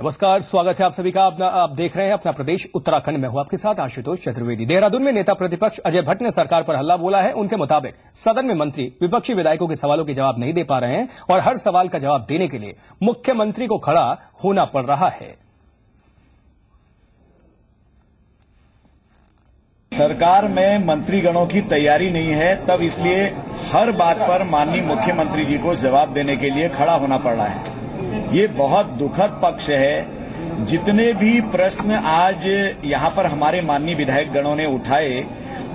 नमस्कार, स्वागत है आप सभी का। आप देख रहे हैं अपना प्रदेश उत्तराखंड में हूं आपके साथ आशुतोष चतुर्वेदी। देहरादून में नेता प्रतिपक्ष अजय भट्ट ने सरकार पर हल्ला बोला है। उनके मुताबिक सदन में मंत्री विपक्षी विधायकों के सवालों के जवाब नहीं दे पा रहे हैं और हर सवाल का जवाब देने के लिए मुख्यमंत्री को खड़ा होना पड़ रहा है। सरकार में मंत्रीगणों की तैयारी नहीं है, तब इसलिए हर बात पर माननीय मुख्यमंत्री जी को जवाब देने के लिए खड़ा होना पड़ रहा है। ये बहुत दुखद पक्ष है। जितने भी प्रश्न आज यहाँ पर हमारे माननीय विधायक गणों ने उठाए,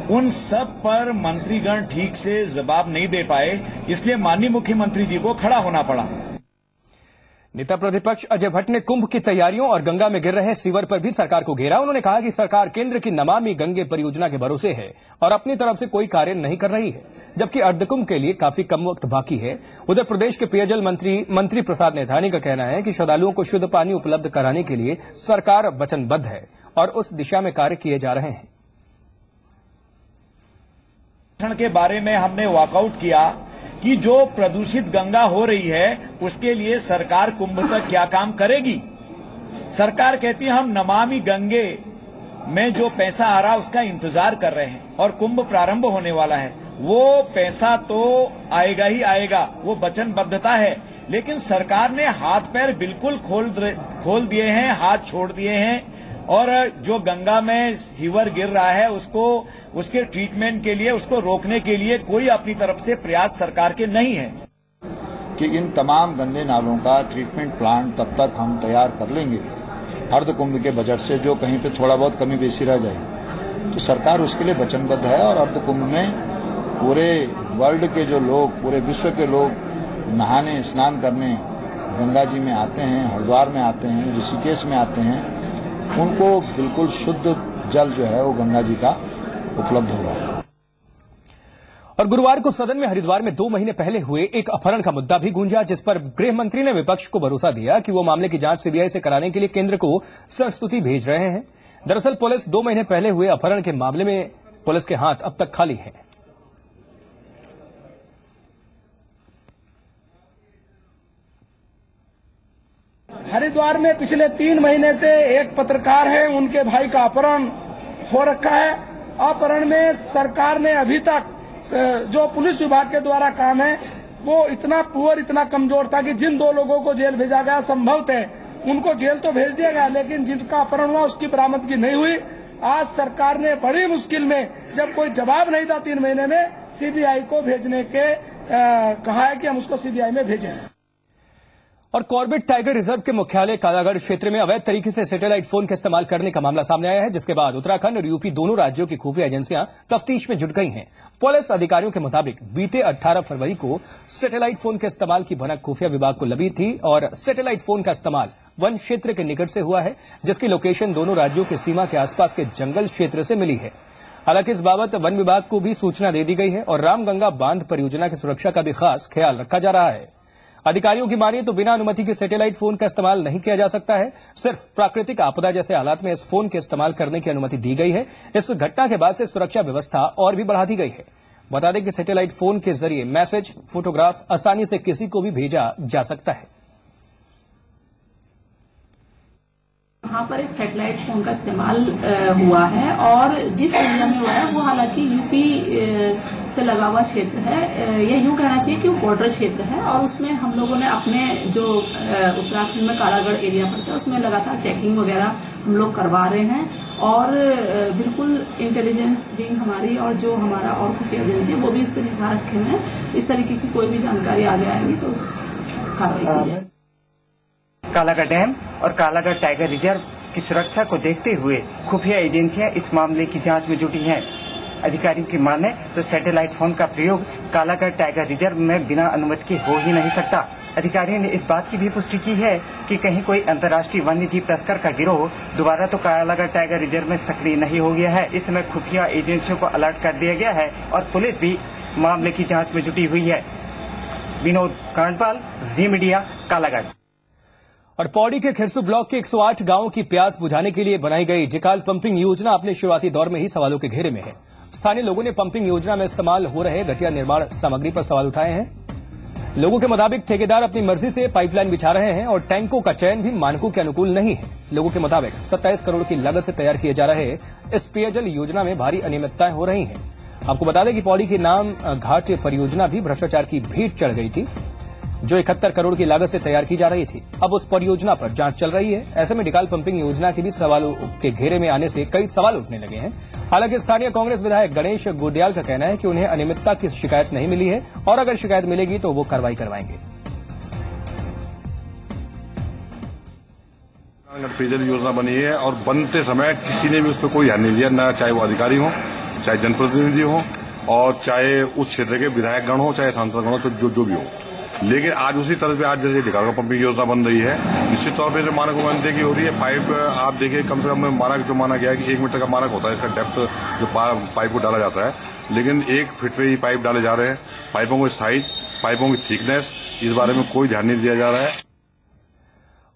उन सब पर मंत्रीगण ठीक से जवाब नहीं दे पाए, इसलिए माननीय मुख्यमंत्री जी को खड़ा होना पड़ा। नेता प्रतिपक्ष अजय भट्ट ने कुंभ की तैयारियों और गंगा में गिर रहे सीवर पर भी सरकार को घेरा। उन्होंने कहा कि सरकार केंद्र की नमामि गंगे परियोजना के भरोसे है और अपनी तरफ से कोई कार्य नहीं कर रही है, जबकि अर्धकुंभ के लिए काफी कम वक्त बाकी है। उधर प्रदेश के पेयजल मंत्री प्रसाद नैथानी का कहना है कि श्रद्धालुओं को शुद्ध पानी उपलब्ध कराने के लिए सरकार वचनबद्ध है और उस दिशा में कार्य किए जा रहे हैं। के बारे में हमने वॉकआउट किया कि जो प्रदूषित गंगा हो रही है उसके लिए सरकार कुंभ तक क्या काम करेगी। सरकार कहती है हम नमामि गंगे में जो पैसा आ रहा उसका इंतजार कर रहे हैं और कुंभ प्रारंभ होने वाला है। वो पैसा तो आएगा ही आएगा, वो वचनबद्धता है, लेकिन सरकार ने हाथ पैर बिल्कुल खोल दिए हैं, हाथ छोड़ दिए हैं और जो गंगा में सीवर गिर रहा है उसको उसके ट्रीटमेंट के लिए, उसको रोकने के लिए कोई अपनी तरफ से प्रयास सरकार के नहीं है। कि इन तमाम गंदे नालों का ट्रीटमेंट प्लांट तब तक हम तैयार कर लेंगे अर्धकुंभ के बजट से, जो कहीं पे थोड़ा बहुत कमी बेसी रह जाए तो सरकार उसके लिए वचनबद्ध है। और अर्धकुंभ में पूरे वर्ल्ड के जो लोग, पूरे विश्व के लोग नहाने स्नान करने गंगा जी में आते हैं, हरिद्वार में आते हैं, ऋषिकेश में आते हैं, उनको बिल्कुल शुद्ध जल जो है वो गंगा जी का उपलब्ध होगा। और गुरुवार को सदन में हरिद्वार में 2 महीने पहले हुए एक अपहरण का मुद्दा भी गूंजा, जिस पर गृह मंत्री ने विपक्ष को भरोसा दिया कि वो मामले की जांच सीबीआई से कराने के लिए केंद्र को संस्तुति भेज रहे हैं। दरअसल पुलिस 2 महीने पहले हुए अपहरण के मामले में पुलिस के हाथ अब तक खाली हैं। हरिद्वार में पिछले 3 महीने से एक पत्रकार है, उनके भाई का अपहरण हो रखा है। अपहरण में सरकार ने अभी तक जो पुलिस विभाग के द्वारा काम है वो इतना पुअर, इतना कमजोर था कि जिन 2 लोगों को जेल भेजा गया संभवतः उनको जेल तो भेज दिया गया, लेकिन जिनका अपहरण हुआ उसकी बरामदगी नहीं हुई। आज सरकार ने बड़ी मुश्किल में, जब कोई जवाब नहीं था 3 महीने में, सीबीआई को भेजने के कहा है कि हम उसको सीबीआई में भेजें। और कॉर्बेट टाइगर रिजर्व के मुख्यालय कालागढ़ क्षेत्र में अवैध तरीके से सैटेलाइट फोन का इस्तेमाल करने का मामला सामने आया है, जिसके बाद उत्तराखंड और यूपी दोनों राज्यों की खुफिया एजेंसियां तफ्तीश में जुट गई हैं। पुलिस अधिकारियों के मुताबिक बीते 18 फरवरी को सैटेलाइट फोन के इस्तेमाल की भनक खुफिया विभाग को लगी थी और सैटेलाइट फोन का इस्तेमाल वन क्षेत्र के निकट से हुआ है, जिसकी लोकेशन दोनों राज्यों की सीमा के आसपास के जंगल क्षेत्र से मिली है। हालांकि इस बाबत वन विभाग को भी सूचना दे दी गई है और रामगंगा बांध परियोजना की सुरक्षा का भी खास ख्याल रखा जा रहा है। अधिकारियों की मानिए तो बिना अनुमति के सैटेलाइट फोन का इस्तेमाल नहीं किया जा सकता है। सिर्फ प्राकृतिक आपदा जैसे हालात में इस फोन के इस्तेमाल करने की अनुमति दी गई है। इस घटना के बाद से सुरक्षा व्यवस्था और भी बढ़ा दी गई है। बता दें कि सैटेलाइट फोन के जरिए मैसेज, फोटोग्राफ आसानी से किसी को भी भेजा जा सकता है। वहाँ पर एक सैटेलाइट फोन का इस्तेमाल हुआ है और जिस एरिया में हुआ है वो हालांकि यूपी से लगा हुआ क्षेत्र है, या यूँ कहना चाहिए कि वो बॉर्डर क्षेत्र है। और उसमें हम लोगों ने अपने जो उत्तराखंड में कालागढ़ एरिया पड़ता है उसमें लगातार चेकिंग वगैरह हम लोग करवा रहे हैं और बिल्कुल इंटेलिजेंस विंग हमारी और जो हमारा और खुफिया एजेंसी है वो भी इस पर निगाह रखे हुए हैं। इस तरीके की कोई भी जानकारी आगे आएगी तो कार्रवाई की जाएगी। कालागढ़ डैम और कालागढ़ टाइगर रिजर्व की सुरक्षा को देखते हुए खुफिया एजेंसियां इस मामले की जांच में जुटी हैं। अधिकारियों की माने तो सैटेलाइट फोन का प्रयोग कालागढ़ टाइगर रिजर्व में बिना अनुमति के हो ही नहीं सकता। अधिकारियों ने इस बात की भी पुष्टि की है कि कहीं कोई अंतर्राष्ट्रीय वन्य जीव तस्कर का गिरोह दोबारा तो कालागढ़ टाइगर रिजर्व में सक्रिय नहीं हो गया है। इस समय खुफिया एजेंसियों को अलर्ट कर दिया गया है और पुलिस भी मामले की जाँच में जुटी हुई है। विनोद कांडपाल, जी मीडिया, कालागढ़। और पौड़ी के खिरसू ब्लॉक के 108 गांवों की प्यास बुझाने के लिए बनाई गई जिकाल पंपिंग योजना अपने शुरुआती दौर में ही सवालों के घेरे में है। स्थानीय लोगों ने पंपिंग योजना में इस्तेमाल हो रहे घटिया निर्माण सामग्री पर सवाल उठाए हैं। लोगों के मुताबिक ठेकेदार अपनी मर्जी से पाइपलाइन बिछा रहे हैं और टैंकों का चयन भी मानकों के अनुकूल नहीं है। लोगों के मुताबिक 27 करोड़ की लागत से तैयार किए जा रहे इस पेयजल योजना में भारी अनियमितताएं हो रही हैं। आपको बता दें कि पौड़ी के नाम घाट परियोजना भी भ्रष्टाचार की भेंट चढ़ गई थी, जो 71 करोड़ की लागत से तैयार की जा रही थी। अब उस परियोजना पर जांच चल रही है। ऐसे में डिकाल पंपिंग योजना के भी सवालों के घेरे में आने से कई सवाल उठने लगे हैं। हालांकि स्थानीय कांग्रेस विधायक गणेश गोडियाल का कहना है कि उन्हें अनियमितता की शिकायत नहीं मिली है और अगर शिकायत मिलेगी तो वो कार्रवाई करवाएंगे। पेयजल योजना बनी है और बनते समय किसी ने भी उस पर कोई ध्यान नहीं दिया, न चाहे वो अधिकारी हो, चाहे जनप्रतिनिधि हो और चाहे उस क्षेत्र के विधायक गण हो, चाहे सांसद गण हो, जो भी हो। लेकिन आज उसी तरह से आज जैसे ढिकाल पंपिंग योजना बन रही है, निश्चित तौर पर मानकों में अनदेखी हो रही है। पाइप आप देखिए, कम से कम मानक जो माना गया है कि 1 मीटर का मानक होता है इसका डेप्थ जो पाइप को डाला जाता है, लेकिन 1 फीट पे ही पाइप डाले जा रहे हैं। पाइपों की साइज, पाइपों की थिकनेस, इस बारे में कोई ध्यान नहीं दिया जा रहा है।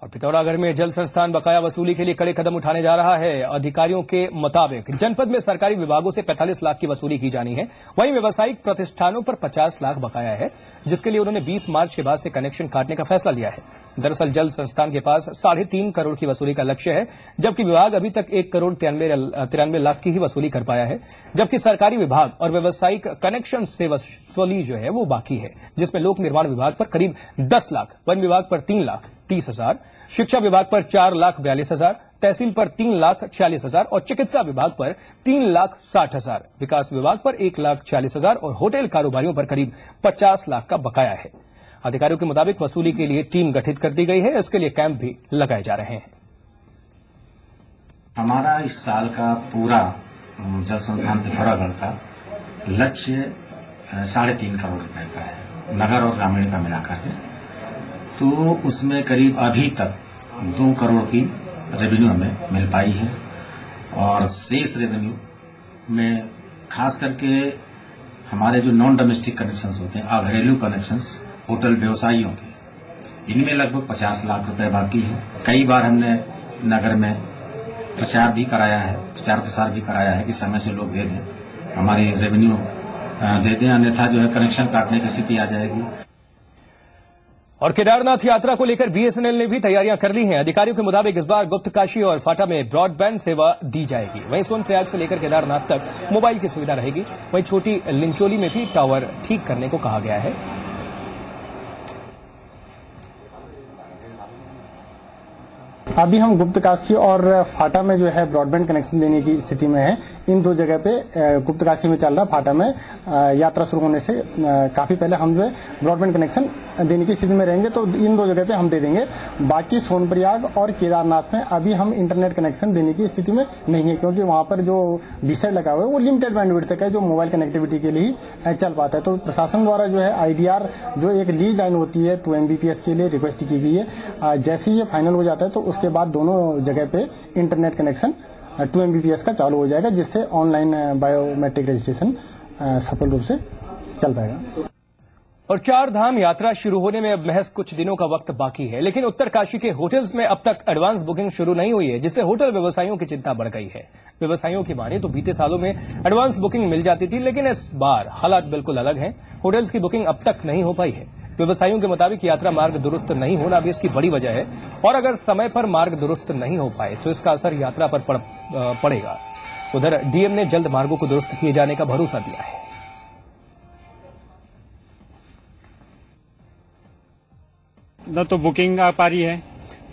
और पिथौरागढ़ में जल संस्थान बकाया वसूली के लिए कड़े कदम उठाने जा रहा है। अधिकारियों के मुताबिक जनपद में सरकारी विभागों से 45 लाख की वसूली की जानी है। वहीं व्यावसायिक प्रतिष्ठानों पर 50 लाख बकाया है, जिसके लिए उन्होंने 20 मार्च के बाद से कनेक्शन काटने का फैसला लिया है। दरअसल जल संस्थान के पास 3.5 करोड़ की वसूली का लक्ष्य है, जबकि विभाग अभी तक 1 करोड़ 93 लाख की ही वसूली कर पाया है। जबकि सरकारी विभाग और व्यावसायिक कनेक्शन से वसूली जो है वो बाकी है, जिसमें लोक निर्माण विभाग पर करीब 10 लाख, वन विभाग पर 3,30,000, शिक्षा विभाग पर 4,42,000, तहसील पर 3,46,000 और चिकित्सा विभाग पर 3,60,000, विकास विभाग पर 1,40,000 और होटल कारोबारियों पर करीब 50 लाख का बकाया है। अधिकारियों के मुताबिक वसूली के लिए टीम गठित कर दी गई है। इसके लिए कैंप भी लगाए जा रहे हैं। हमारा इस साल का पूरा जल संस्थान पिथौरागढ़ का लक्ष्य 3.5 करोड़ रुपए का है, नगर और ग्रामीण का मिलाकर के। तो उसमें करीब अभी तक 2 करोड़ की रेवेन्यू हमें मिल पाई है और शेष रेवेन्यू में खास करके हमारे जो नॉन डोमेस्टिक कनेक्शंस होते हैं, घरेलू कनेक्शंस होटल व्यवसायियों के, इनमें लगभग 50 लाख रुपए बाकी है। कई बार हमने नगर में प्रचार भी कराया है, प्रचार प्रसार भी कराया है कि समय से लोग दे दें, हमारी रेवेन्यू दे दें, अन्यथा जो है कनेक्शन काटने की स्थिति आ जाएगी। और केदारनाथ यात्रा को लेकर बीएसएनएल ने भी तैयारियां कर ली हैं। अधिकारियों के मुताबिक इस बार गुप्तकाशी और फाटा में ब्रॉडबैंड सेवा दी जाएगी। वहीं सोनप्रयाग से लेकर केदारनाथ तक मोबाइल की सुविधा रहेगी। वहीं छोटी लिंचोली में भी टावर ठीक करने को कहा गया है। अभी हम गुप्तकाशी और फाटा में जो है ब्रॉडबैंड कनेक्शन देने की स्थिति में है। इन 2 जगह पे गुप्तकाशी में चल रहा, फाटा में यात्रा शुरू होने से काफी पहले हम जो है ब्रॉडबैंड कनेक्शन देने की स्थिति में रहेंगे, तो इन 2 जगह पे हम दे देंगे। बाकी सोनप्रयाग और केदारनाथ में अभी हम इंटरनेट कनेक्शन देने की स्थिति में नहीं है, क्योंकि वहां पर जो बीसेड लगा हुआ है वो लिमिटेड बैंडविड्थ तक है, जो मोबाइल कनेक्टिविटी के लिए ही चल पाता है। तो प्रशासन द्वारा जो है आईडीआर जो एक लीज लाइन होती है 2 MBPS के लिए रिक्वेस्ट की गई है। जैसे ही ये फाइनल हो जाता है तो उसके बाद दोनों जगह पे इंटरनेट कनेक्शन 2 MBPS का चालू हो जाएगा, जिससे ऑनलाइन बायोमेट्रिक रजिस्ट्रेशन सफल रूप से चल पाएगा। और 4 धाम यात्रा शुरू होने में अब महज कुछ दिनों का वक्त बाकी है, लेकिन उत्तरकाशी के होटल्स में अब तक एडवांस बुकिंग शुरू नहीं हुई है, जिससे होटल व्यवसायियों की चिंता बढ़ गई है। व्यवसायियों की माने तो बीते सालों में एडवांस बुकिंग मिल जाती थी, लेकिन इस बार हालात बिल्कुल अलग हैं। होटल्स की बुकिंग अब तक नहीं हो पाई है। व्यवसायियों के मुताबिक यात्रा मार्ग दुरुस्त नहीं होना भी इसकी बड़ी वजह है, और अगर समय पर मार्ग दुरुस्त नहीं हो पाए तो इसका असर यात्रा पर पड़ेगा। उधर डीएम ने जल्द मार्गों को दुरुस्त किए जाने का भरोसा दिया है। न तो बुकिंग आ पा रही है,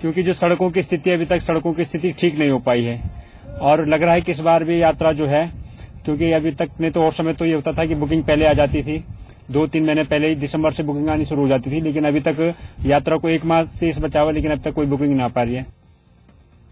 क्योंकि जो सड़कों की स्थिति अभी तक सड़कों की स्थिति ठीक नहीं हो पाई है, और लग रहा है कि इस बार भी यात्रा जो है, क्योंकि अभी तक नहीं तो और समय तो ये होता था कि बुकिंग पहले आ जाती थी, 2-3 महीने पहले ही दिसंबर से बुकिंग आनी शुरू हो जाती थी, लेकिन अभी तक यात्रा को 1 माह से इस बचा हुआ, लेकिन अब तक कोई बुकिंग ना आ पा रही है।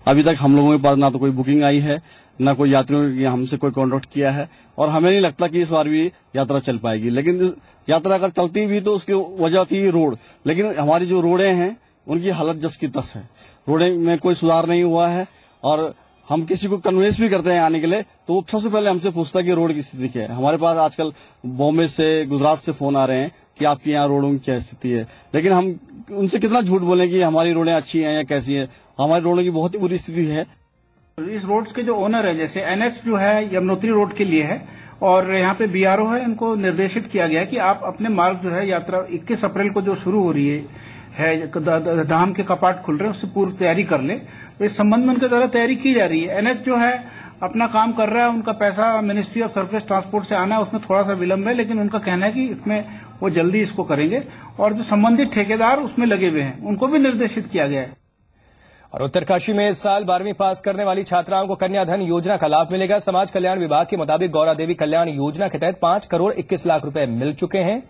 अभी तक हम लोगों के पास ना तो कोई बुकिंग आई है, ना कोई यात्रियों ने हमसे कोई कॉन्टेक्ट किया है, और हमें नहीं लगता कि इस बार भी यात्रा चल पाएगी। लेकिन यात्रा अगर चलती भी तो उसकी वजह थी रोड, लेकिन हमारी जो रोडें हैं उनकी हालत जस की तस है। रोडें में कोई सुधार नहीं हुआ है, और हम किसी को कन्विंस भी करते हैं आने के लिए तो वो सबसे पहले हमसे पूछता है कि रोड की स्थिति क्या है। हमारे पास आजकल बॉम्बे से, गुजरात से फोन आ रहे हैं कि आपकी यहाँ रोडों की क्या स्थिति है, लेकिन हम उनसे कितना झूठ बोलें कि हमारी रोडें अच्छी हैं या कैसी है। हमारी रोडों की बहुत ही बुरी स्थिति है। इस रोड्स के जो ओनर है, जैसे NH जो है यमुनोत्री रोड के लिए है, और यहाँ पे बीआरओ है, इनको निर्देशित किया गया है कि आप अपने मार्ग जो है यात्रा 21 अप्रैल को जो शुरू हो रही है धाम के कपाट खुल रहे हैं, उससे पूर्व तैयारी कर लें। तो इस संबंध में उनके द्वारा तैयारी की जा रही है। एनएच जो है अपना काम कर रहा है, उनका पैसा मिनिस्ट्री ऑफ सरफेस ट्रांसपोर्ट से आना है, उसमें थोड़ा सा विलंब है, लेकिन उनका कहना है कि इसमें वो जल्दी इसको करेंगे। और जो संबंधित ठेकेदार उसमें लगे हुए हैं उनको भी निर्देशित किया गया है। और उत्तरकाशी में इस साल 12वीं पास करने वाली छात्राओं को कन्याधन योजना का लाभ मिलेगा। समाज कल्याण विभाग के मुताबिक गौरा देवी कल्याण योजना के तहत 5 करोड़ 21 लाख रुपए मिल चुके हैं,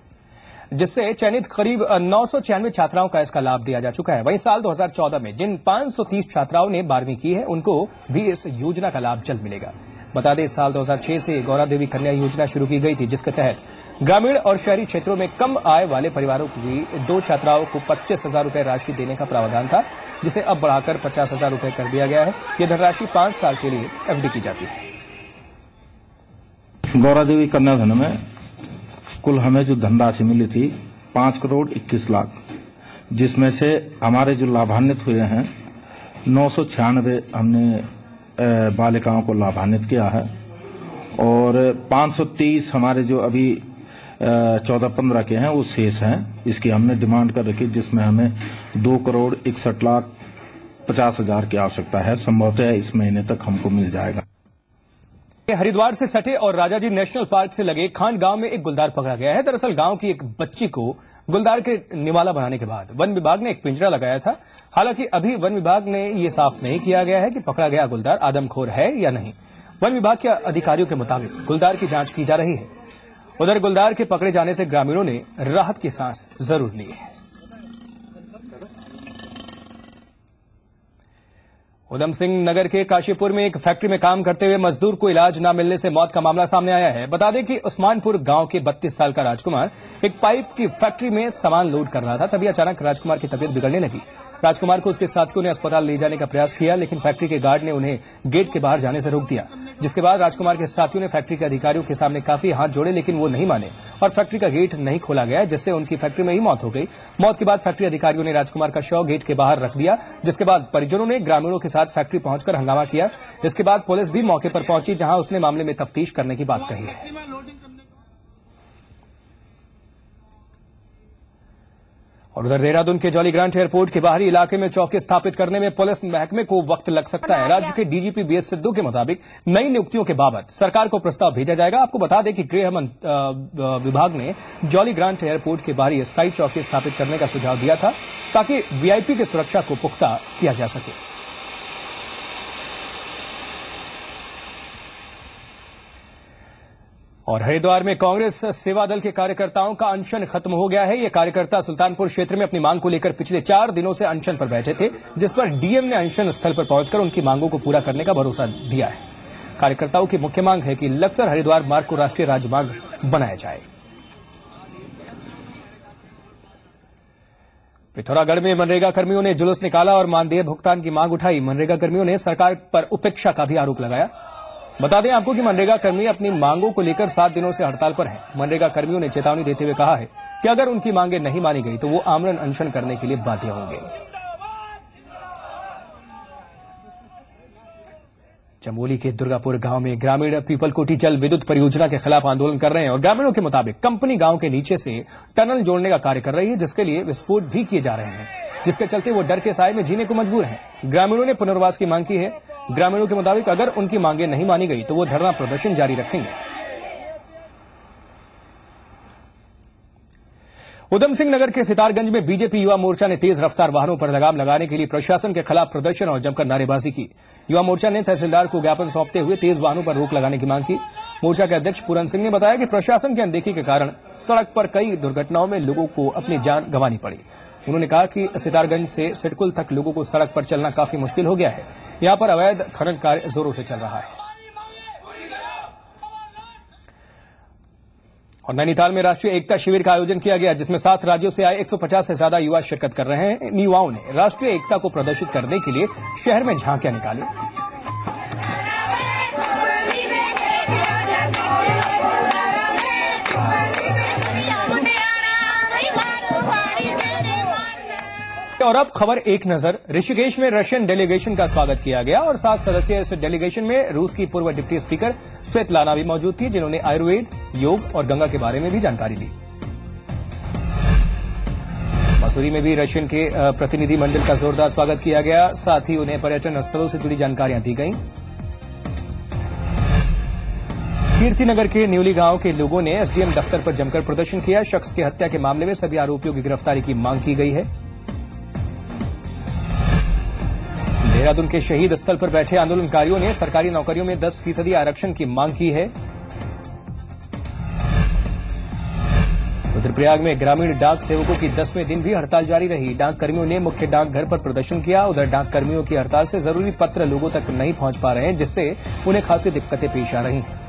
जिससे चयनित करीब 996 छात्राओं का इसका लाभ दिया जा चुका है। वहीं साल 2014 में जिन 530 छात्राओं ने 12वीं की है उनको भी इस योजना का लाभ जल्द मिलेगा। बता दें, साल 2006 से गौरा देवी कन्या योजना शुरू की गई थी, जिसके तहत ग्रामीण और शहरी क्षेत्रों में कम आय वाले परिवारों की 2 छात्राओं को 25,000 रुपए राशि देने का प्रावधान था, जिसे अब बढ़ाकर 50,000 रुपए कर दिया गया है। यह धनराशि 5 साल के लिए एफडी की जाती है। गौरा देवी कन्याधन में कुल हमें जो धनराशि मिली थी 5 करोड़ 21 लाख, जिसमें से हमारे जो लाभान्वित हुए हैं 996 हमने बालिकाओं को लाभान्वित किया है और 523 हमारे जो अभी 14-15 के हैं वो शेष हैं। इसकी हमने डिमांड कर रखी, जिसमें हमें 2 करोड़ 61 लाख 50 हजार की आवश्यकता है। संभवतः इस महीने तक हमको मिल जाएगा। हरिद्वार से सटे और राजाजी नेशनल पार्क से लगे खांड गांव में एक गुलदार पकड़ा गया है। दरअसल गांव की एक बच्ची को गुलदार के निवाला बनाने के बाद वन विभाग ने एक पिंजरा लगाया था। हालांकि अभी वन विभाग ने ये साफ नहीं किया गया है कि पकड़ा गया गुलदार आदमखोर है या नहीं। वन विभाग के अधिकारियों के मुताबिक गुलदार की जांच की जा रही है। उधर गुलदार के पकड़े जाने से ग्रामीणों ने राहत की सांस जरूर ली है। उधम सिंह नगर के काशीपुर में एक फैक्ट्री में काम करते हुए मजदूर को इलाज न मिलने से मौत का मामला सामने आया है। बता दें कि उस्मानपुर गांव के 32 साल का राजकुमार एक पाइप की फैक्ट्री में सामान लोड कर रहा था, तभी अचानक राजकुमार की तबीयत बिगड़ने लगी। राजकुमार को उसके साथियों ने अस्पताल ले जाने का प्रयास किया, लेकिन फैक्ट्री के गार्ड ने उन्हें गेट के बाहर जाने से रोक दिया, जिसके बाद राजकुमार के साथियों ने फैक्ट्री के अधिकारियों के सामने काफी हाथ जोड़े, लेकिन वो नहीं माने और फैक्ट्री का गेट नहीं खोला गया, जिससे उनकी फैक्ट्री में ही मौत हो गई। मौत के बाद फैक्ट्री अधिकारियों ने राजकुमार का शव गेट के बाहर रख दिया, जिसके बाद परिजनों ने ग्रामीणों के साथ फैक्ट्री पहुंचकर हंगामा किया। इसके बाद पुलिस भी मौके पर पहुंची, जहां उसने मामले में तफ्तीश करने की बात कही है। और उधर देहरादून के जॉली ग्रांट एयरपोर्ट के बाहरी इलाके में चौकी स्थापित करने में पुलिस महकमे को वक्त लग सकता है। राज्य के डीजीपी बीएस सिद्धू के मुताबिक नई नियुक्तियों के बाबत सरकार को प्रस्ताव भेजा जाएगा। आपको बता दें कि गृह विभाग ने जॉली ग्रांट एयरपोर्ट के बाहरी स्थायी चौकी स्थापित करने का सुझाव दिया था, ताकि वीआईपी की सुरक्षा को पुख्ता किया जा सके। और हरिद्वार में कांग्रेस सेवा दल के कार्यकर्ताओं का अनशन खत्म हो गया है। ये कार्यकर्ता सुल्तानपुर क्षेत्र में अपनी मांग को लेकर पिछले 4 दिनों से अनशन पर बैठे थे, जिस पर डीएम ने अनशन स्थल पर पहुंचकर उनकी मांगों को पूरा करने का भरोसा दिया है। कार्यकर्ताओं की मुख्य मांग है कि लक्सर हरिद्वार मार्ग को राष्ट्रीय राजमार्ग बनाया जाए। पिथौरागढ़ में मनरेगा कर्मियों ने जुलूस निकाला और मानदेय भुगतान की मांग उठाई। मनरेगा कर्मियों ने सरकार पर उपेक्षा का भी आरोप लगाया। बता दें आपको कि मनरेगा कर्मी अपनी मांगों को लेकर 7 दिनों से हड़ताल पर हैं। मनरेगा कर्मियों ने चेतावनी देते हुए कहा है कि अगर उनकी मांगें नहीं मानी गई तो वो आमरण अनशन करने के लिए बाध्य होंगे। चमोली के दुर्गापुर गांव में ग्रामीण पीपल कोटी जल विद्युत परियोजना के खिलाफ आंदोलन कर रहे हैं और ग्रामीणों के मुताबिक कंपनी गांव के नीचे से टनल जोड़ने का कार्य कर रही है, जिसके लिए विस्फोट भी किए जा रहे हैं, जिसके चलते वो डर के साए में जीने को मजबूर हैं। ग्रामीणों ने पुनर्वास की मांग की है। ग्रामीणों के मुताबिक अगर उनकी मांगें नहीं मानी गई तो वो धरना प्रदर्शन जारी रखेंगे। उधम सिंह नगर के सितारगंज में बीजेपी युवा मोर्चा ने तेज रफ्तार वाहनों पर लगाम लगाने के लिए प्रशासन के खिलाफ प्रदर्शन और जमकर नारेबाजी की। युवा मोर्चा ने तहसीलदार को ज्ञापन सौंपते हुए तेज वाहनों पर रोक लगाने की मांग की। मोर्चा के अध्यक्ष पूरन सिंह ने बताया कि प्रशासन की अनदेखी के कारण सड़क पर कई दुर्घटनाओं में लोगों को अपनी जान गंवानी पड़ी। उन्होंने कहा कि सितारगंज से सिडकुल तक लोगों को सड़क पर चलना काफी मुश्किल हो गया है। यहां पर अवैध खनन कार्य जोरों से चल रहा है। और नैनीताल में राष्ट्रीय एकता शिविर का आयोजन किया गया, जिसमें 7 राज्यों से आए 150 से ज्यादा युवा शिरकत कर रहे हैं। इन युवाओं ने राष्ट्रीय एकता को प्रदर्शित करने के लिए शहर में झांकियां निकाली। और अब खबर एक नजर। ऋषिकेश में रशियन डेलीगेशन का स्वागत किया गया और 7 सदस्यीय इस डेलीगेशन में रूस की पूर्व डिप्टी स्पीकर स्वेतलाना भी मौजूद थी, जिन्होंने आयुर्वेद, योग और गंगा के बारे में भी जानकारी ली। मसूरी में भी रशियन के प्रतिनिधि मंडल का जोरदार स्वागत किया गया, साथ ही उन्हें पर्यटन स्थलों से जुड़ी जानकारियां दी गईं। कीर्तिनगर के न्यूली गांव के लोगों ने एसडीएम दफ्तर पर जमकर प्रदर्शन किया। शख्स की हत्या के मामले में सभी आरोपियों की गिरफ्तारी की मांग की गई है। देहरादून के शहीद स्थल पर बैठे आंदोलनकारियों ने सरकारी नौकरियों में 10% आरक्षण की मांग की है। रुद्रप्रयाग में ग्रामीण डाक सेवकों की 10वें दिन भी हड़ताल जारी रही। डाक कर्मियों ने मुख्य डाकघर पर प्रदर्शन किया। उधर डाक कर्मियों की हड़ताल से जरूरी पत्र लोगों तक नहीं पहुंच पा रहे हैं, जिससे उन्हें खासी दिक्कतें पेश आ रही हैं।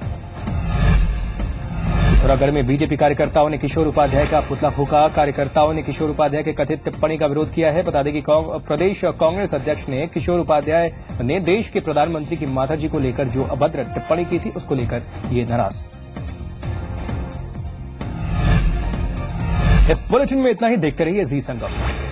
पिथौरागढ़ में बीजेपी कार्यकर्ताओं ने किशोर उपाध्याय का पुतला फूंका। कार्यकर्ताओं ने किशोर उपाध्याय के कथित टिप्पणी का विरोध किया है। बता दें कि प्रदेश कांग्रेस अध्यक्ष ने किशोर उपाध्याय ने देश के प्रधानमंत्री की माताजी को लेकर जो अभद्र टिप्पणी की थी, उसको लेकर ये नाराज। इस बुलेटिन में इतना ही। देखते रहिए जी संगम।